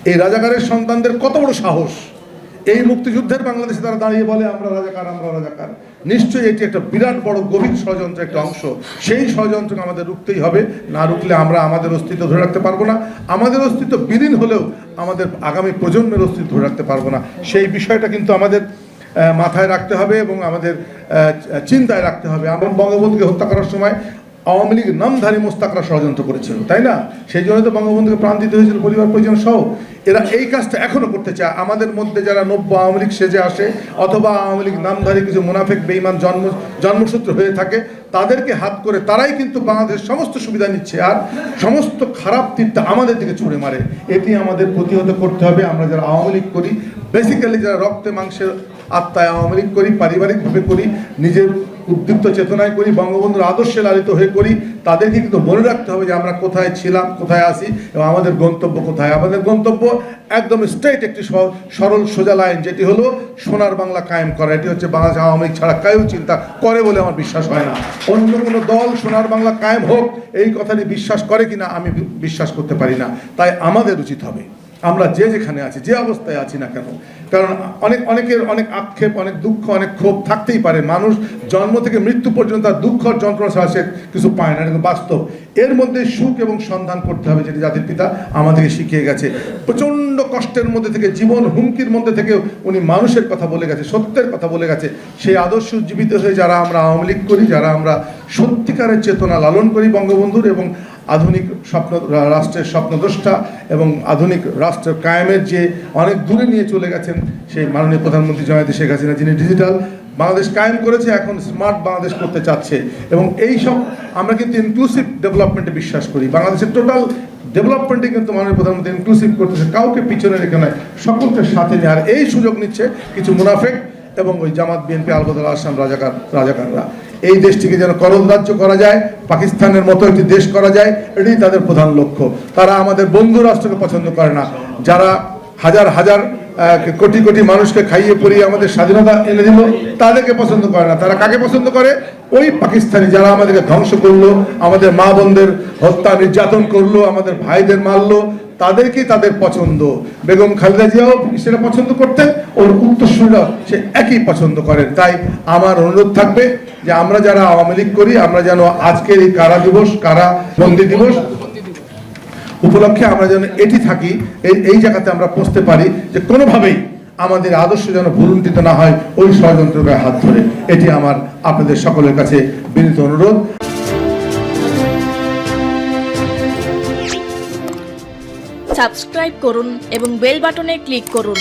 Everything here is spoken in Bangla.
এই রাজাকারের সন্তানদের কত বড় সাহস! এই মুক্তিযুদ্ধের বাংলাদেশে তারা দাঁড়িয়ে বলে আমরা রাজাকার, আমরা রাজাকার। নিশ্চয়ই এটি একটা বিরাট বড় গভীর ষড়যন্ত্রের একটা অংশ। সেই ষড়যন্ত্রকে আমাদের রুখতেই হবে। না রুখলে আমরা আমাদের অস্তিত্ব ধরে রাখতে পারবো না। আমাদের অস্তিত্ব বিলীন হলেও আমাদের আগামী প্রজন্মের অস্তিত্ব ধরে রাখতে পারবো না। সেই বিষয়টা কিন্তু আমাদের মাথায় রাখতে হবে এবং আমাদের চিন্তায় রাখতে হবে। আমরা বঙ্গবন্ধুকে হত্যা করার সময় আওয়ামী লীগ নামধারী মোস্তাকরা ষড়যন্ত্র করেছিল, তাই না? সেই জন্য তো বঙ্গবন্ধুকে প্রাণ দিতে হয়েছিল, পরিবার পরিজন সহ। এরা এই কাজটা এখনো করতে চায়। আমাদের মধ্যে যারা নব্য আওয়ামী লীগ সেজে আসে অথবা আওয়ামী লীগ নামধারী কিছু মুনাফেক বেঈমান জন্মসূত্র হয়ে থাকে, তাদেরকে হাত করে তারাই কিন্তু বাংলাদেশের সমস্ত সুবিধা নিচ্ছে আর সমস্ত খারাপ তীরটা আমাদের দিকে ছুঁড়ে মারে। এটি আমাদের প্রতিহত করতে হবে। আমরা যারা আওয়ামী লীগ করি, বেসিক্যালি যারা রক্তে মাংসের আত্মায় আওয়ামী লীগ করি, পারিবারিকভাবে করি, নিজের উদ্দীপ্ত চেতনায় করি, বঙ্গবন্ধুর আদর্শে লালিত হয়ে করি, তাদেরকে কিন্তু মনে রাখতে হবে যে আমরা কোথায় ছিলাম, কোথায় আছি এবং আমাদের গন্তব্য কোথায়। আমাদের গন্তব্য একদম স্ট্রেট একটি সরল সোজা লাইন, যেটি হলো সোনার বাংলা কায়েম করা। এটি হচ্ছে বাংলাদেশ আওয়ামী লীগ ছাড়া কেউ চিন্তা করে বলে আমার বিশ্বাস হয় না। অন্য কোনো দল সোনার বাংলা কায়েম হোক এই কথাটি বিশ্বাস করে কিনা আমি বিশ্বাস করতে পারি না। তাই আমাদের উচিত হবে আমরা যে যেখানে আছি, যে অবস্থায় আছি না কেন, কারণ অনেকের অনেক আক্ষেপ, অনেক দুঃখ, অনেক ক্ষোভ থাকতেই পারে। মানুষ জন্ম থেকে মৃত্যু পর্যন্ত তার দুঃখ যন্ত্রণা ছাড়া সে কিছু পায় না, কিন্তু বাস্তব। এর মধ্যে সুখ এবং সন্ধান করতে হবে, যেটি জাতির পিতা আমাদেরকে শিখিয়ে গেছে। প্রচণ্ড কষ্টের মধ্যে থেকে, জীবন হুমকির মধ্যে থেকে উনি মানুষের কথা বলে গেছে, সত্যের কথা বলে গেছে। সেই আদর্শ উজ্জীবিত হয়ে যারা আমরা আওয়ামী লীগ করি, যারা আমরা সত্যিকারের চেতনা লালন করি বঙ্গবন্ধুর এবং আধুনিক রাষ্ট্রের স্বপ্নদ্রষ্টা এবং আধুনিক রাষ্ট্র কায়েমের যে অনেক দূরে নিয়ে চলে গেছেন সেই মাননীয় প্রধানমন্ত্রী জনাব শেখ হাসিনা, যিনি ডিজিটাল বাংলাদেশ কায়েম করেছে, এখন স্মার্ট বাংলাদেশ করতে চাচ্ছে। এবং এই সব আমরা কিন্তু ইনক্লুসিভ ডেভেলপমেন্টে বিশ্বাস করি। বাংলাদেশের টোটাল ডেভেলপমেন্টে কিন্তু মাননীয় প্রধানমন্ত্রী ইনক্লুসিভ করতেছে, কাউকে পিছনে রেখে নয়, সকলকে সাথে নিয়ে। আর এই সুযোগ নিচ্ছে কিছু মুনাফেক এবং ওই জামাত, বিএনপি, আলবদল আসলাম রাজাকাররা। এই দেশটিকে যেন করলরাজ্য করা যায়, পাকিস্তানের মতো একটি দেশ করা যায়, এটাই তাদের প্রধান লক্ষ্য। তারা আমাদের বন্ধু রাষ্ট্রকে পছন্দ করে না, যারা হাজার হাজার কোটি কোটি মানুষকে খাইয়ে পরিয়ে আমাদের স্বাধীনতা এনে দিল তাদেরকে পছন্দ করে না। তারা কাকে পছন্দ করে? ওই পাকিস্তানি যারা আমাদেরকে ধ্বংস করলো, আমাদের মা বোনদের হত্যা নির্যাতন করলো, আমাদের ভাইদের মারলো, তাদেরকেই তাদের পছন্দ। বেগম খালেদা জিয়াও সেটা পছন্দ করতেন, ওর উত্তরসূরিরা সে একই পছন্দ করেন। তাই আমার অনুরোধ থাকবে যে আমরা যারা আওয়ামী লীগ করি, আমরা যেন আজকের এই কারা দিবস, কারা বন্দী দিবস উপলক্ষে আমরা যেন এটি থাকি, এই জায়গাতে আমরা পৌঁছতে পারি যে কোনোভাবেই আমাদের আদর্শ যেন ভুলুণ্ঠিত না হয় ওই ষড়যন্ত্রের হাত ধরে। এটি আমার আপনাদের সকলের কাছে বিনীত অনুরোধ। সাবস্ক্রাইব করুন এবং বেল বাটনে ক্লিক করুন।